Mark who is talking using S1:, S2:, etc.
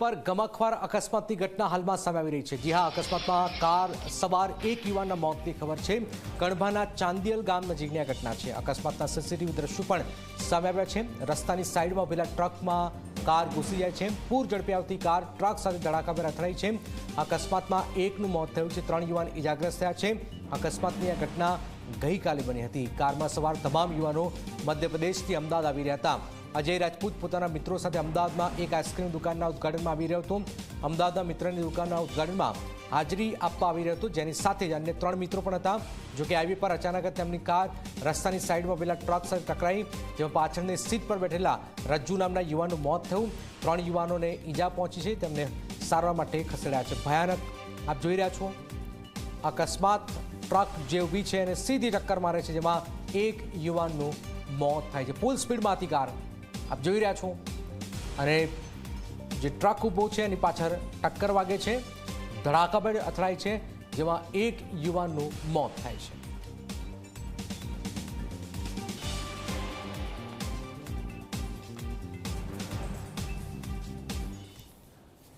S1: પર ગમખ્વાર અકસ્માતની ઘટના હાલમાં સામે આવી રહી છે। જી હા, અકસ્માતમાં કાર સવાર એક યુવાનના મોતની ખબર છે। કણભાના ચાંદિયલ ગામ નજીકની આ ઘટના છે। અકસ્માતના સીસીટીવી દ્રશ્યો પણ સામે આવ્યા છે। રસ્તાની સાઈડમાં ઉભેલા ટ્રકમાં કાર ઘૂસી જાય છે। પૂર ઝડપે આવતી કાર ટ્રક સાથે ધડાકાભેર અથડાઈ છે। અકસ્માતમાં એકનું મોત થયું છે, 3 યુવાન ઇજાગ્રસ્ત થયા છે। અકસ્માતની આ ઘટના ગઈકાલે બની હતી। કારમાં સવાર તમામ યુવાનો મધ્યપ્રદેશથી અમદાવાદ આવી રહ્યા હતા। અજય રાજપૂત પોતાના મિત્રો સાથે અમદાવાદમાં એક આઈસ્ક્રીમ દુકાનના ઉદ્ઘાટનમાં આવી રહ્યો હતો। અમદાવાદના મિત્રની દુકાનના ઉદ્ઘાટનમાં હાજરી આપવા આવી રહ્યો હતો, જેની સાથે જ અન્ય 3 મિત્રો પણ હતા। જોકે હાઈવે પર અચાનક તેમની કાર રસ્તાની સાઈડમાં પેલા ટ્રક સાથે ટકરાઈ, જેમાં પાછળની સીટ પર બેઠેલા રજ્જુ નામના યુવાનનું મોત થયું। 3 યુવાનોને ઈજા પહોંચી છે, તેમને સારવાર માટે ખસેડાયા છે। ભયાનક આપ જોઈ રહ્યા છો અકસ્માત। ટ્રક જે ઊભી છે અને સીધી ટક્કર મારે છે, જેમાં એક યુવાનનું મોત થાય છે। ફૂલ સ્પીડમાં હતી કાર, આપ જોઈ રહ્યા છો, અને જે ટ્રક ઊભો છે એની પાછળ ટક્કર વાગે છે, ધડાકાભેર અથડાય છે, જેમાં એક યુવાનનું મોત થાય છે।